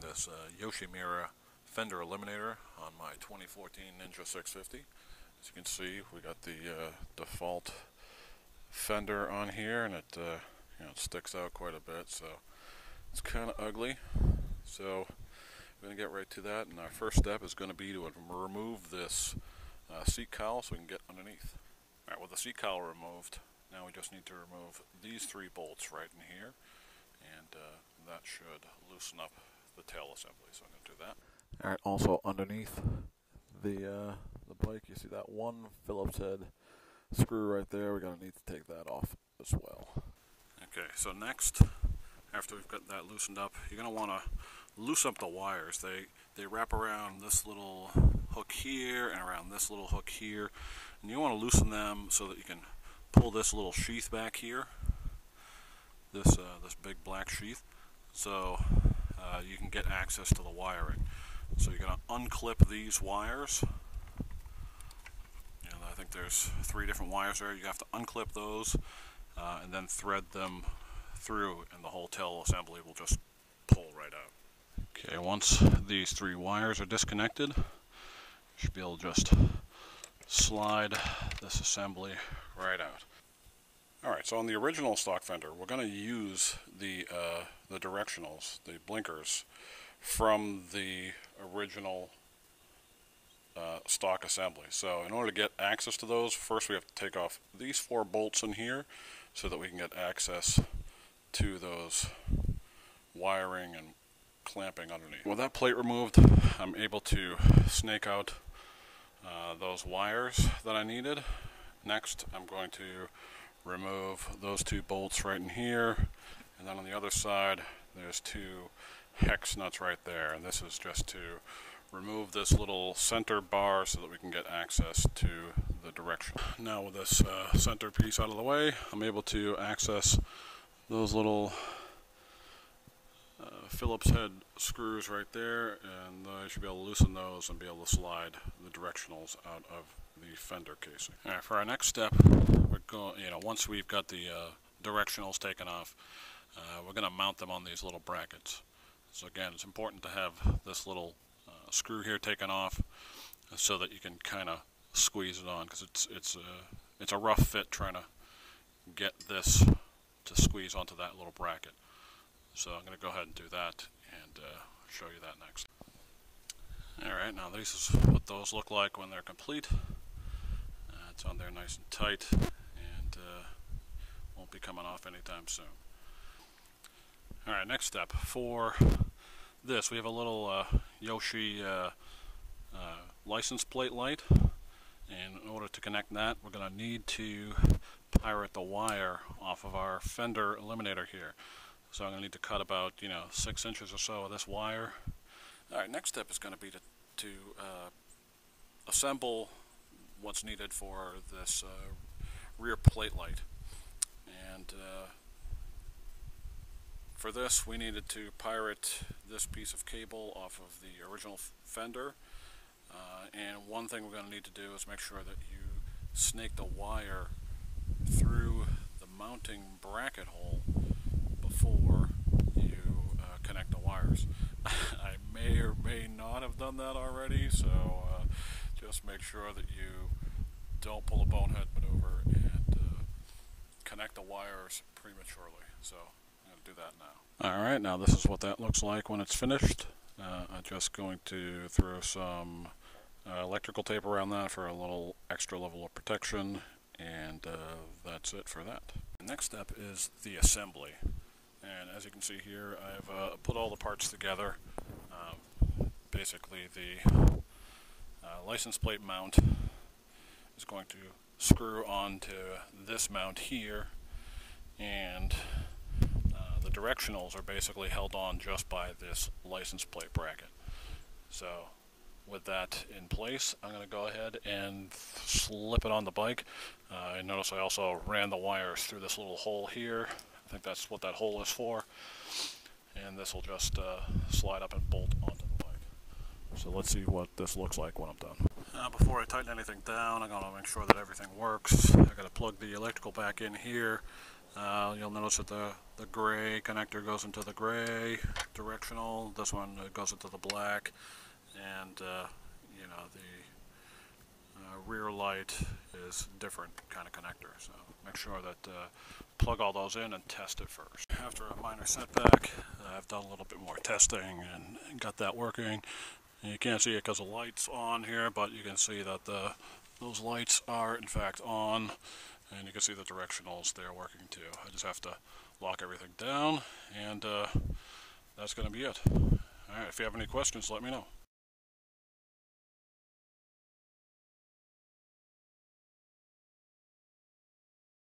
this Yoshimura Fender Eliminator on my 2014 Ninja 650. As you can see, we got the default fender on here, and it it sticks out quite a bit, so it's kind of ugly. So we're going to get right to that, and our first step is going to be to remove this seat cowl so we can get underneath. Alright, with the seat cowl removed, now we just need to remove these three bolts right in here, and that should loosen up the tail assembly, so I'm going to do that. Alright, also underneath the bike, you see that one Phillips head screw right there. We're going to need to take that off as well. Okay, so next, after we've got that loosened up, you're going to want to loosen up the wires. They wrap around this little hook here and around this little hook here, and you want to loosen them so that you can pull this little sheath back here, this big black sheath, so you can get access to the wiring. So you're going to unclip these wires, and I think there's 3 different wires there. You have to unclip those and then thread them through, and the whole tail assembly will just pull right out. Okay, once these 3 wires are disconnected, you should be able to just slide this assembly right out. Alright, so on the original stock fender, we're going to use the directionals, the blinkers, from the original stock assembly. So in order to get access to those, first we have to take off these 4 bolts in here so that we can get access to those wiring and clamping underneath. With that plate removed, I'm able to snake out those wires that I needed. Next, I'm going to remove those 2 bolts right in here, and then on the other side there's 2 hex nuts right there, and this is just to remove this little center bar so that we can get access to the direction. Now with this center piece out of the way, I'm able to access those little Phillips head screws right there, and I should be able to loosen those and be able to slide the directionals out of the fender casing. Alright, for our next step, we're going, once we've got the directionals taken off, we're going to mount them on these little brackets. So again, it's important to have this little screw here taken off so that you can kind of squeeze it on, because it's a rough fit trying to get this to squeeze onto that little bracket. So I'm going to go ahead and do that and show you that next. Alright, now this is what those look like when they're complete. It's on there nice and tight, and won't be coming off anytime soon. Alright, next step. For this, we have a little Yoshi license plate light, and in order to connect that, we're going to need to pirate the wire off of our Fender Eliminator here. So I'm going to need to cut about 6 inches or so of this wire. Alright, next step is going to be to assemble what's needed for this rear plate light. And for this, we needed to pirate this piece of cable off of the original fender. And one thing we're going to need to do is make sure that you snake the wire through the mounting bracket hole before you connect the wires. I may or may not have done that already, so just make sure that you don't pull a bonehead maneuver and connect the wires prematurely. So I'm going to do that now. Alright, now this is what that looks like when it's finished. I'm just going to throw some electrical tape around that for a little extra level of protection, and that's it for that. The next step is the assembly. And as you can see here, I've put all the parts together. Basically, the license plate mount is going to screw onto this mount here, and the directionals are basically held on just by this license plate bracket. So with that in place, I'm going to go ahead and slip it on the bike. And notice I also ran the wires through this little hole here. I think that's what that hole is for, and this will just slide up and bolt onto the bike. So let's see what this looks like when I'm done. Before I tighten anything down, I'm going to make sure that everything works. I got to plug the electrical back in here, You'll notice that the gray connector goes into the gray directional. This one goes into the black, and you know, the rear light is different kind of connector. So make sure that plug all those in and test it first. After a minor setback, I've done a little bit more testing and got that working. And you can't see it because the light's on here, but you can see that those lights are in fact on. And you can see the directionals there working too. I just have to lock everything down, and that's going to be it. Alright, if you have any questions, let me know.